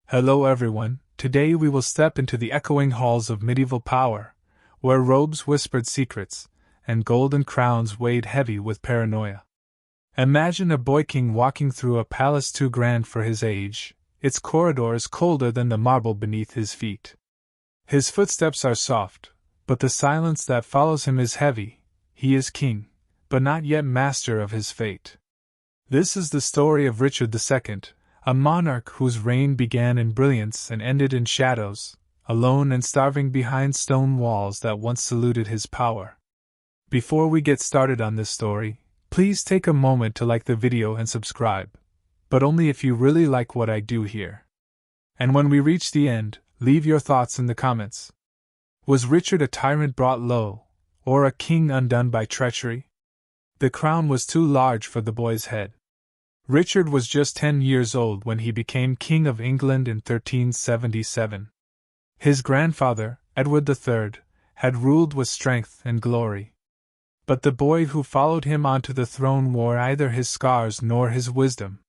Hello everyone, today we will step into the echoing halls of medieval power, where robes whispered secrets, and golden crowns weighed heavy with paranoia. Imagine a boy king walking through a palace too grand for his age, its corridors colder than the marble beneath his feet. His footsteps are soft, but the silence that follows him is heavy. He is king, but not yet master of his fate. This is the story of Richard II, a monarch whose reign began in brilliance and ended in shadows, alone and starving behind stone walls that once saluted his power. Before we get started on this story, please take a moment to like the video and subscribe, but only if you really like what I do here. And when we reach the end, leave your thoughts in the comments. Was Richard a tyrant brought low, or a king undone by treachery? The crown was too large for the boy's head. Richard was just 10 years old when he became King of England in 1377. His grandfather, Edward III, had ruled with strength and glory. But the boy who followed him onto the throne wore neither his scars nor his wisdom.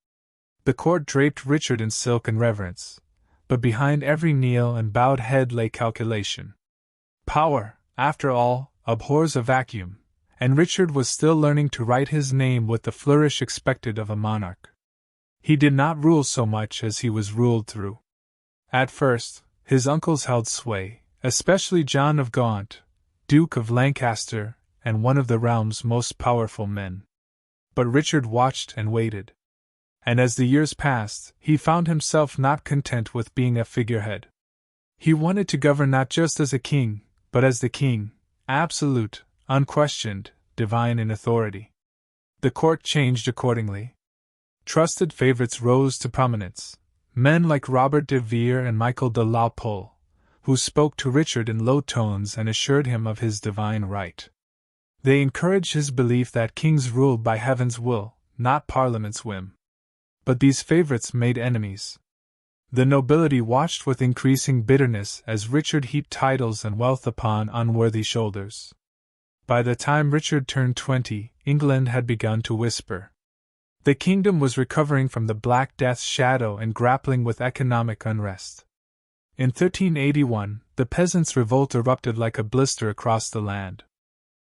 The court draped Richard in silk and reverence, but behind every kneel and bowed head lay calculation. Power, after all, abhors a vacuum, and Richard was still learning to write his name with the flourish expected of a monarch. He did not rule so much as he was ruled through. At first, his uncles held sway, especially John of Gaunt, Duke of Lancaster, and one of the realm's most powerful men. But Richard watched and waited. And as the years passed, he found himself not content with being a figurehead. He wanted to govern not just as a king, but as the king, absolute, unquestioned, divine in authority. The court changed accordingly. Trusted favorites rose to prominence, men like Robert de Vere and Michael de la Pole, who spoke to Richard in low tones and assured him of his divine right. They encouraged his belief that kings ruled by heaven's will, not Parliament's whim. But these favorites made enemies. The nobility watched with increasing bitterness as Richard heaped titles and wealth upon unworthy shoulders. By the time Richard turned 20, England had begun to whisper. The kingdom was recovering from the Black Death's shadow and grappling with economic unrest. In 1381, the peasants' revolt erupted like a blister across the land.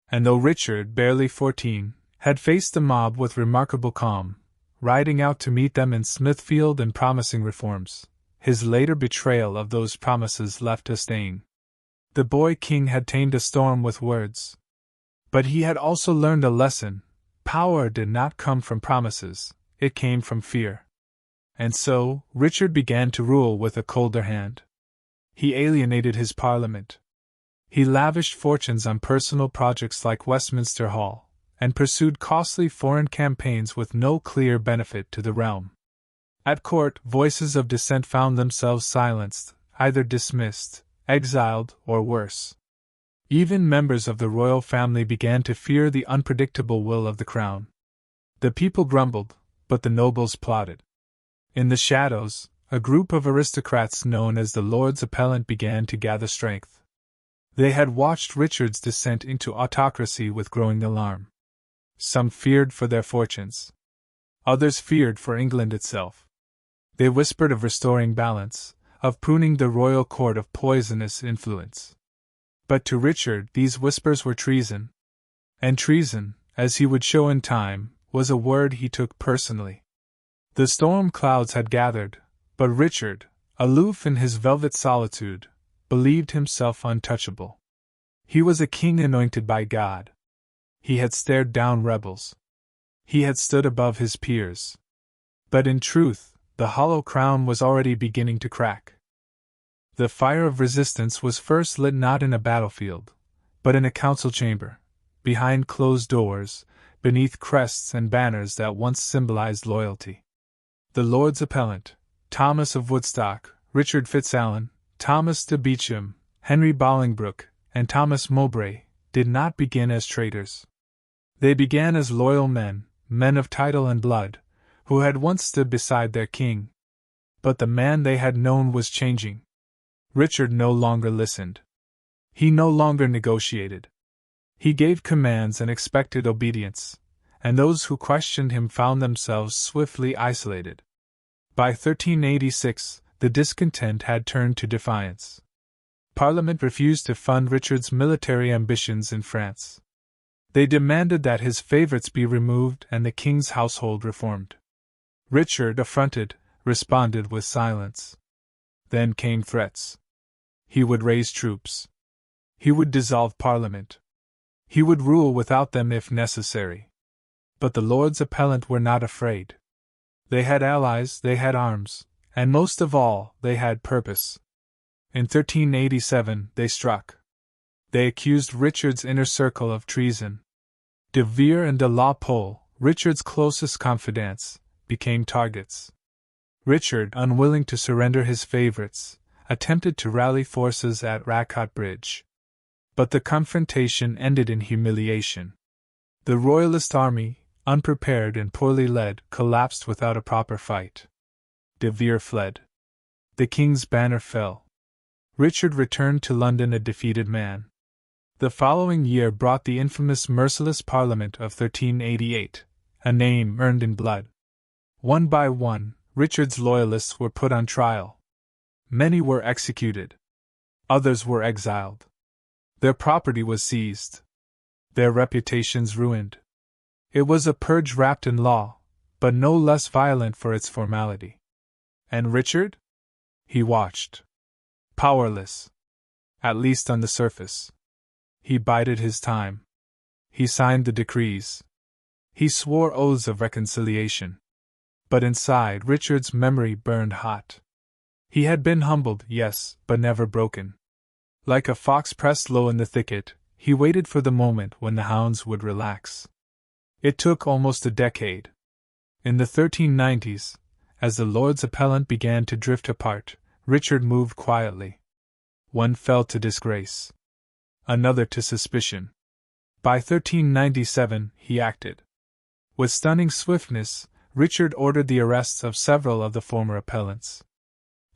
And though Richard, barely 14, had faced the mob with remarkable calm, riding out to meet them in Smithfield and promising reforms, his later betrayal of those promises left a stain. The boy king had tamed a storm with words. But he had also learned a lesson. Power did not come from promises, it came from fear. And so, Richard began to rule with a colder hand. He alienated his parliament. He lavished fortunes on personal projects like Westminster Hall, and pursued costly foreign campaigns with no clear benefit to the realm. At court, voices of dissent found themselves silenced, either dismissed, exiled, or worse. Even members of the royal family began to fear the unpredictable will of the crown. The people grumbled, but the nobles plotted. In the shadows, a group of aristocrats known as the Lords Appellant began to gather strength. They had watched Richard's descent into autocracy with growing alarm. Some feared for their fortunes. Others feared for England itself. They whispered of restoring balance, of pruning the royal court of poisonous influence. But to Richard these whispers were treason. And treason, as he would show in time, was a word he took personally. The storm clouds had gathered, but Richard, aloof in his velvet solitude, believed himself untouchable. He was a king anointed by God. He had stared down rebels. He had stood above his peers. But in truth, the hollow crown was already beginning to crack. The fire of resistance was first lit not in a battlefield, but in a council chamber, behind closed doors, beneath crests and banners that once symbolized loyalty. The Lords Appellant, Thomas of Woodstock, Richard Fitzalan, Thomas de Beauchamp, Henry Bolingbroke, and Thomas Mowbray, did not begin as traitors. They began as loyal men, men of title and blood, who had once stood beside their king. But the man they had known was changing. Richard no longer listened. He no longer negotiated. He gave commands and expected obedience, and those who questioned him found themselves swiftly isolated. By 1386, the discontent had turned to defiance. Parliament refused to fund Richard's military ambitions in France. They demanded that his favorites be removed and the king's household reformed. Richard, affronted, responded with silence. Then came threats. He would raise troops. He would dissolve Parliament. He would rule without them if necessary. But the Lords Appellant were not afraid. They had allies, they had arms, and most of all, they had purpose. In 1387 they struck. They accused Richard's inner circle of treason. De Vere and de la Pole, Richard's closest confidants, became targets. Richard, unwilling to surrender his favorites, attempted to rally forces at Racot Bridge. But the confrontation ended in humiliation. The Royalist army, unprepared and poorly led, collapsed without a proper fight. De Vere fled. The king's banner fell. Richard returned to London a defeated man. The following year brought the infamous merciless Parliament of 1388, a name earned in blood. One by one, Richard's loyalists were put on trial. Many were executed. Others were exiled. Their property was seized. Their reputations ruined. It was a purge wrapped in law, but no less violent for its formality. And Richard? He watched. Powerless. At least on the surface. He bided his time. He signed the decrees. He swore oaths of reconciliation. But inside, Richard's memory burned hot. He had been humbled, yes, but never broken. Like a fox pressed low in the thicket, he waited for the moment when the hounds would relax. It took almost a decade. In the 1390s, as the Lords Appellant began to drift apart, Richard moved quietly. One fell to disgrace. Another to suspicion. By 1397, he acted. With stunning swiftness, Richard ordered the arrests of several of the former appellants.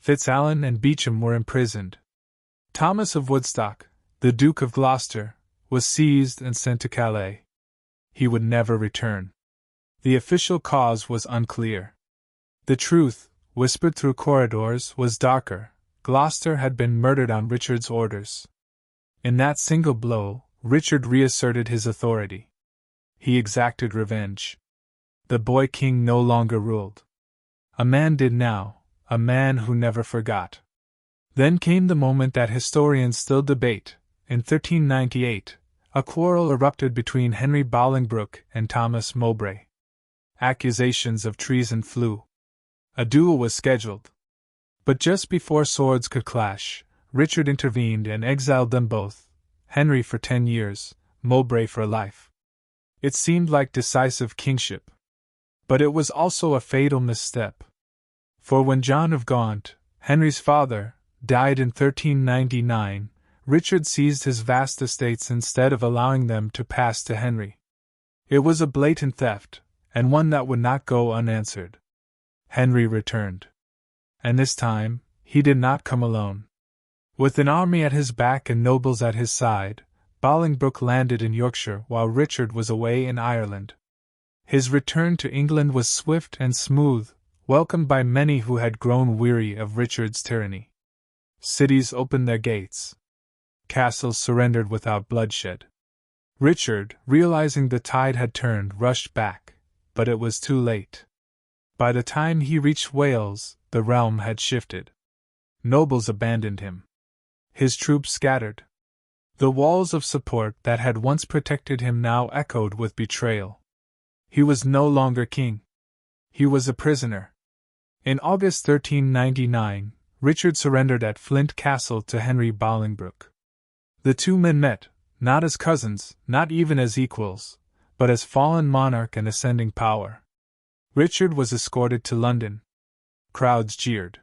Fitzalan and Beauchamp were imprisoned. Thomas of Woodstock, the Duke of Gloucester, was seized and sent to Calais. He would never return. The official cause was unclear. The truth, whispered through corridors, was darker. Gloucester had been murdered on Richard's orders. In that single blow, Richard reasserted his authority. He exacted revenge. The boy king no longer ruled. A man did now, a man who never forgot. Then came the moment that historians still debate. In 1398, a quarrel erupted between Henry Bolingbroke and Thomas Mowbray. Accusations of treason flew. A duel was scheduled. But just before swords could clash, Richard intervened and exiled them both, Henry for 10 years, Mowbray for life. It seemed like decisive kingship. But it was also a fatal misstep. For when John of Gaunt, Henry's father, died in 1399, Richard seized his vast estates instead of allowing them to pass to Henry. It was a blatant theft, and one that would not go unanswered. Henry returned. And this time, he did not come alone. With an army at his back and nobles at his side, Bolingbroke landed in Yorkshire while Richard was away in Ireland. His return to England was swift and smooth, welcomed by many who had grown weary of Richard's tyranny. Cities opened their gates. Castles surrendered without bloodshed. Richard, realizing the tide had turned, rushed back, but it was too late. By the time he reached Wales, the realm had shifted. Nobles abandoned him. His troops scattered. The walls of support that had once protected him now echoed with betrayal. He was no longer king. He was a prisoner. In August 1399, Richard surrendered at Flint Castle to Henry Bolingbroke. The two men met, not as cousins, not even as equals, but as fallen monarch and ascending power. Richard was escorted to London. Crowds jeered.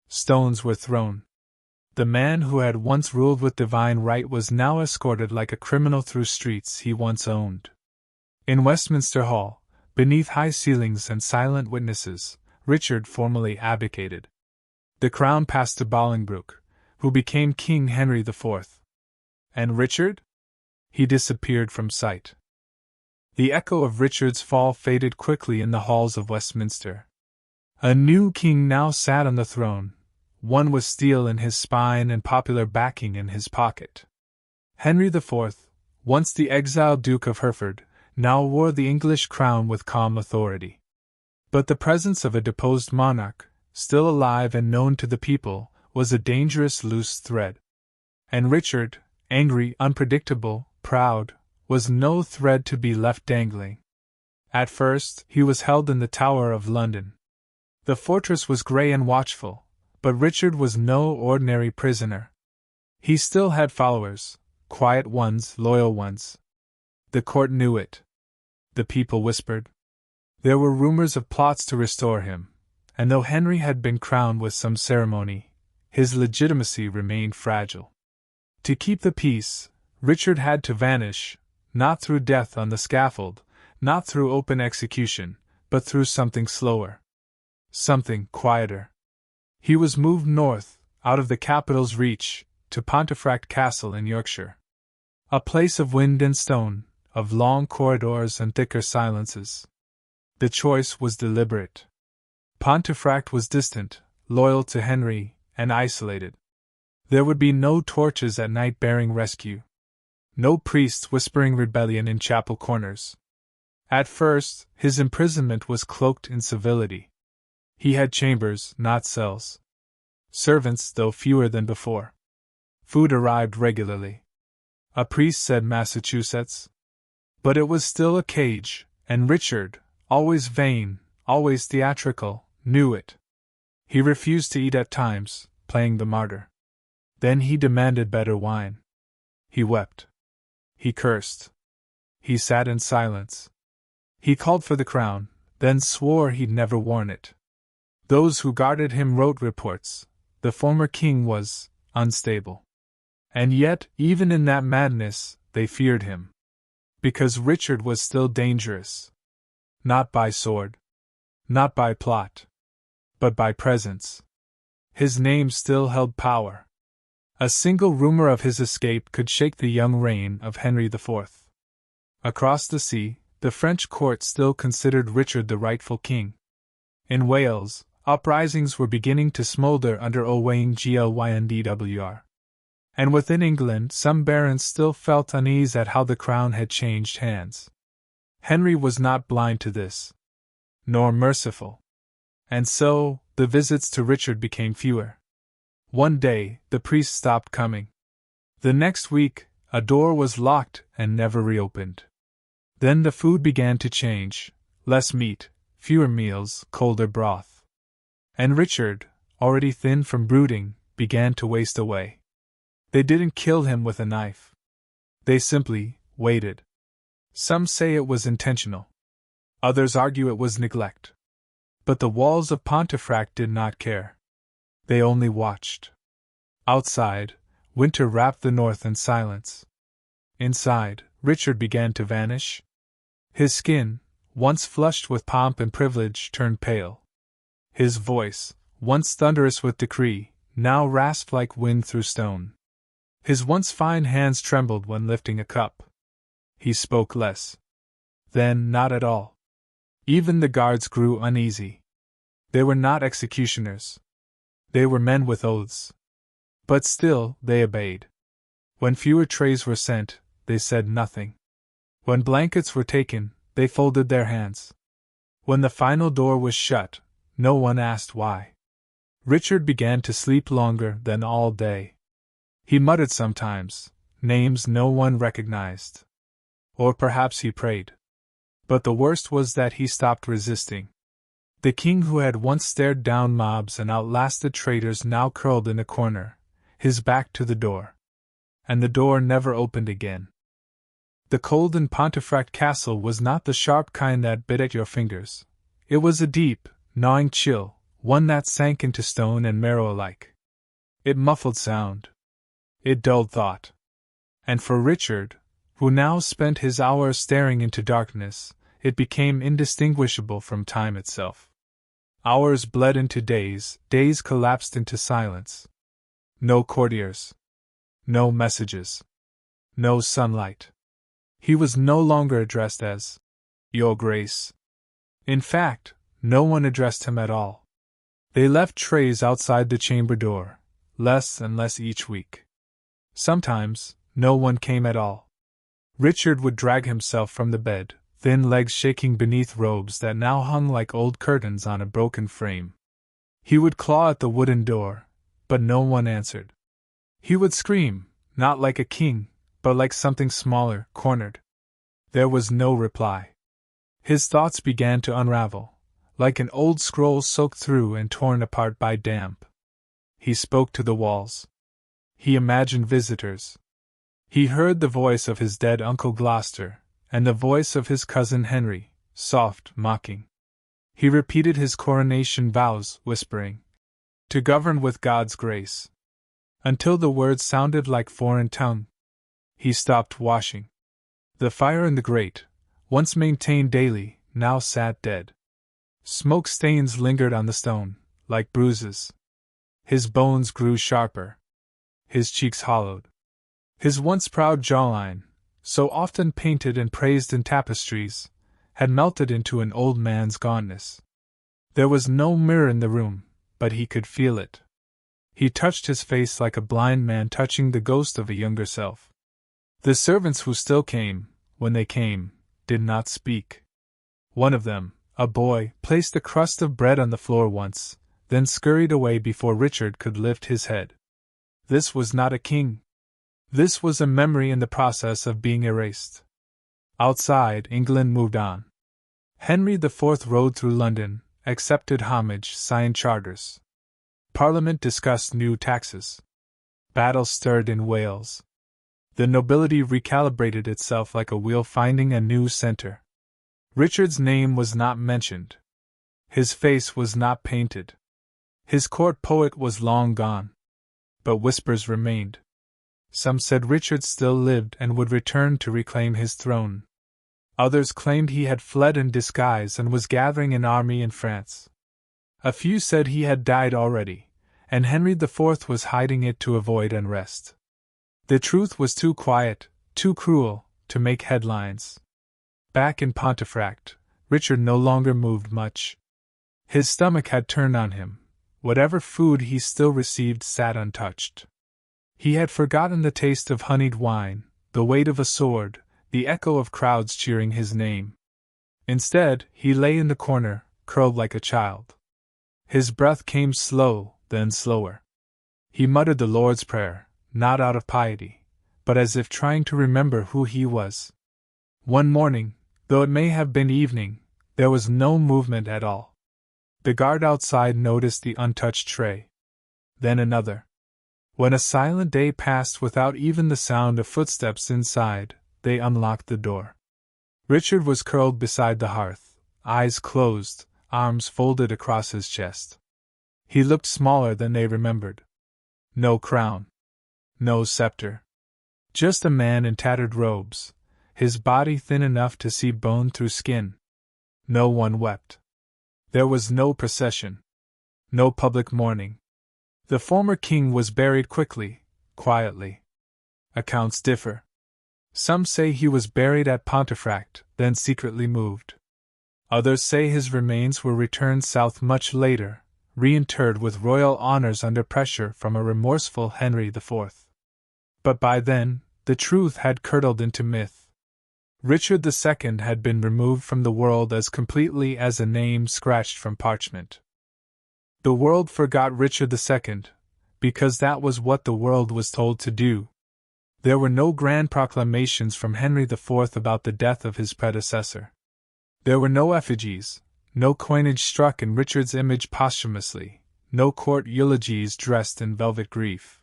Stones were thrown. The man who had once ruled with divine right was now escorted like a criminal through streets he once owned. In Westminster Hall, beneath high ceilings and silent witnesses, Richard formally abdicated. The crown passed to Bolingbroke, who became King Henry IV. And Richard? He disappeared from sight. The echo of Richard's fall faded quickly in the halls of Westminster. A new king now sat on the throne, one with steel in his spine and popular backing in his pocket. Henry IV, once the exiled Duke of Hereford, now wore the English crown with calm authority. But the presence of a deposed monarch, still alive and known to the people, was a dangerous loose thread. And Richard, angry, unpredictable, proud, was no thread to be left dangling. At first, he was held in the Tower of London. The fortress was grey and watchful, but Richard was no ordinary prisoner. He still had followers, quiet ones, loyal ones. The court knew it. The people whispered. There were rumors of plots to restore him, and though Henry had been crowned with some ceremony, his legitimacy remained fragile. To keep the peace, Richard had to vanish, not through death on the scaffold, not through open execution, but through something slower. Something quieter. He was moved north, out of the capital's reach, to Pontefract Castle in Yorkshire. A place of wind and stone, of long corridors and thicker silences. The choice was deliberate. Pontefract was distant, loyal to Henry, and isolated. There would be no torches at night bearing rescue. No priests whispering rebellion in chapel corners. At first, his imprisonment was cloaked in civility. He had chambers, not cells. Servants, though fewer than before. Food arrived regularly. A priest said Massachusetts. But it was still a cage, and Richard, always vain, always theatrical, knew it. He refused to eat at times, playing the martyr. Then he demanded better wine. He wept. He cursed. He sat in silence. He called for the crown, then swore he'd never worn it. Those who guarded him wrote reports. The former king was unstable. And yet, even in that madness, they feared him. Because Richard was still dangerous. Not by sword. Not by plot. But by presence. His name still held power. A single rumor of his escape could shake the young reign of Henry IV. Across the sea, the French court still considered Richard the rightful king. In Wales, uprisings were beginning to smolder under Owain Glyndwr. And within England, some barons still felt unease at how the crown had changed hands. Henry was not blind to this. Nor merciful. And so, the visits to Richard became fewer. One day, the priest stopped coming. The next week, a door was locked and never reopened. Then the food began to change, less meat, fewer meals, colder broth. And Richard, already thin from brooding, began to waste away. They didn't kill him with a knife. They simply waited. Some say it was intentional. Others argue it was neglect. But the walls of Pontefract did not care. They only watched. Outside, winter wrapped the north in silence. Inside, Richard began to vanish. His skin, once flushed with pomp and privilege, turned pale. His voice, once thunderous with decree, now rasped like wind through stone. His once fine hands trembled when lifting a cup. He spoke less. Then not at all. Even the guards grew uneasy. They were not executioners. They were men with oaths. But still, they obeyed. When fewer trays were sent, they said nothing. When blankets were taken, they folded their hands. When the final door was shut, no one asked why. Richard began to sleep longer than all day. He muttered sometimes, names no one recognized. Or perhaps he prayed. But the worst was that he stopped resisting. The king who had once stared down mobs and outlasted traitors now curled in a corner, his back to the door. And the door never opened again. The cold in Pontefract Castle was not the sharp kind that bit at your fingers. It was a deep, gnawing chill, one that sank into stone and marrow alike. It muffled sound. It dulled thought. And for Richard, who now spent his hours staring into darkness, it became indistinguishable from time itself. Hours bled into days, days collapsed into silence. No courtiers. No messages. No sunlight. He was no longer addressed as Your Grace. In fact, no one addressed him at all. They left trays outside the chamber door, less and less each week. Sometimes, no one came at all. Richard would drag himself from the bed, thin legs shaking beneath robes that now hung like old curtains on a broken frame. He would claw at the wooden door, but no one answered. He would scream, not like a king, but like something smaller, cornered. There was no reply. His thoughts began to unravel, like an old scroll soaked through and torn apart by damp. He spoke to the walls. He imagined visitors. He heard the voice of his dead Uncle Gloucester, and the voice of his cousin Henry, soft, mocking. He repeated his coronation vows, whispering, "To govern with God's grace," until the words sounded like foreign tongue. He stopped washing. The fire in the grate, once maintained daily, now sat dead. Smoke stains lingered on the stone, like bruises. His bones grew sharper. His cheeks hollowed. His once proud jawline, so often painted and praised in tapestries, had melted into an old man's goneness. There was no mirror in the room, but he could feel it. He touched his face like a blind man touching the ghost of a younger self. The servants who still came, when they came, did not speak. One of them, a boy, placed a crust of bread on the floor once, then scurried away before Richard could lift his head. This was not a king. This was a memory in the process of being erased. Outside, England moved on. Henry IV rode through London, accepted homage, signed charters. Parliament discussed new taxes. Battles stirred in Wales. The nobility recalibrated itself like a wheel finding a new center. Richard's name was not mentioned. His face was not painted. His court poet was long gone. But whispers remained. Some said Richard still lived and would return to reclaim his throne. Others claimed he had fled in disguise and was gathering an army in France. A few said he had died already, and Henry IV was hiding it to avoid unrest. The truth was too quiet, too cruel, to make headlines. Back in Pontefract, Richard no longer moved much. His stomach had turned on him. Whatever food he still received sat untouched. He had forgotten the taste of honeyed wine, the weight of a sword, the echo of crowds cheering his name. Instead, he lay in the corner, curled like a child. His breath came slow, then slower. He muttered the Lord's Prayer, not out of piety, but as if trying to remember who he was. One morning, though it may have been evening, there was no movement at all. The guard outside noticed the untouched tray. Then another. When a silent day passed without even the sound of footsteps inside, they unlocked the door. Richard was curled beside the hearth, eyes closed, arms folded across his chest. He looked smaller than they remembered. No crown. No scepter. Just a man in tattered robes, his body thin enough to see bone through skin. No one wept. There was no procession. No public mourning. The former king was buried quickly, quietly. Accounts differ. Some say he was buried at Pontefract, then secretly moved. Others say his remains were returned south much later, reinterred with royal honors under pressure from a remorseful Henry IV. But by then, the truth had curdled into myth. Richard II had been removed from the world as completely as a name scratched from parchment. The world forgot Richard II, because that was what the world was told to do. There were no grand proclamations from Henry IV about the death of his predecessor. There were no effigies, no coinage struck in Richard's image posthumously, no court eulogies dressed in velvet grief.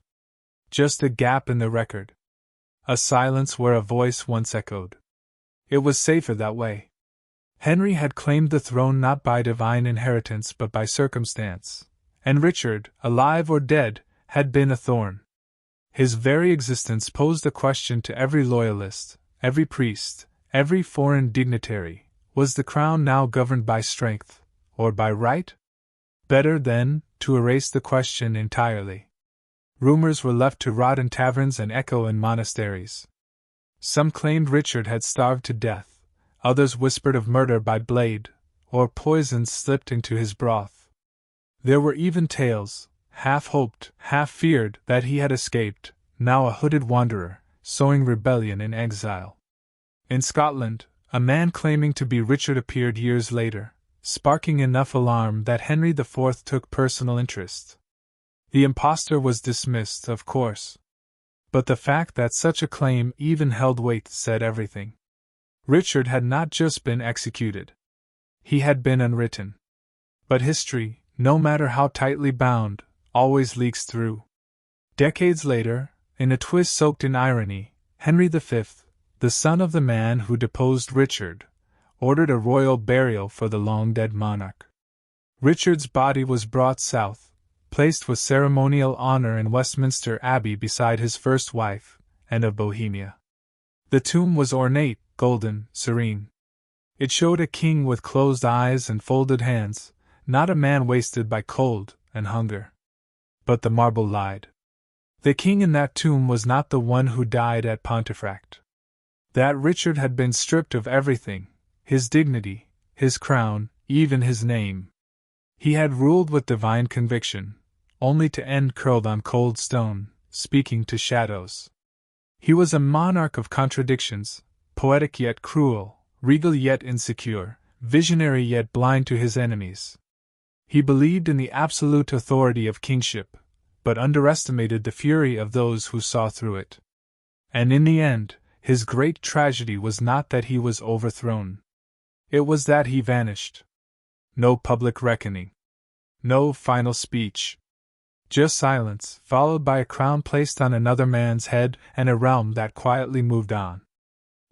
Just a gap in the record. A silence where a voice once echoed. It was safer that way. Henry had claimed the throne not by divine inheritance but by circumstance, and Richard, alive or dead, had been a thorn. His very existence posed a question to every loyalist, every priest, every foreign dignitary: was the crown now governed by strength, or by right? Better, then, to erase the question entirely. Rumors were left to rot in taverns and echo in monasteries. Some claimed Richard had starved to death, others whispered of murder by blade, or poison slipped into his broth. There were even tales, half hoped, half feared, that he had escaped, now a hooded wanderer, sowing rebellion in exile. In Scotland, a man claiming to be Richard appeared years later, sparking enough alarm that Henry IV took personal interest. The impostor was dismissed, of course. But the fact that such a claim even held weight said everything. Richard had not just been executed. He had been unwritten. But history, no matter how tightly bound, always leaks through. Decades later, in a twist soaked in irony, Henry V, the son of the man who deposed Richard, ordered a royal burial for the long-dead monarch. Richard's body was brought south, placed with ceremonial honor in Westminster Abbey beside his first wife, Anne of Bohemia. The tomb was ornate, golden, serene. It showed a king with closed eyes and folded hands, not a man wasted by cold and hunger. But the marble lied. The king in that tomb was not the one who died at Pontefract. That Richard had been stripped of everything, his dignity, his crown, even his name. He had ruled with divine conviction, only to end curled on cold stone, speaking to shadows. He was a monarch of contradictions, poetic yet cruel, regal yet insecure, visionary yet blind to his enemies. He believed in the absolute authority of kingship, but underestimated the fury of those who saw through it. And in the end, his great tragedy was not that he was overthrown. It was that he vanished. No public reckoning. No final speech. Just silence, followed by a crown placed on another man's head and a realm that quietly moved on.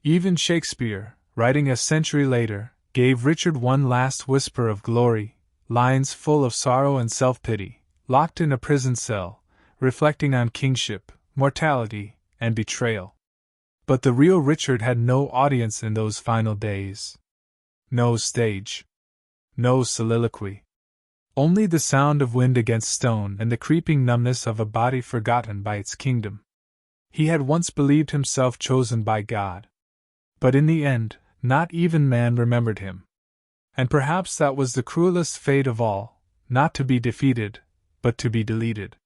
Even Shakespeare, writing a century later, gave Richard one last whisper of glory, lines full of sorrow and self-pity, locked in a prison cell, reflecting on kingship, mortality, and betrayal. But the real Richard had no audience in those final days. No stage. No soliloquy. Only the sound of wind against stone and the creeping numbness of a body forgotten by its kingdom. He had once believed himself chosen by God. But in the end, not even man remembered him. And perhaps that was the cruelest fate of all, not to be defeated, but to be deleted.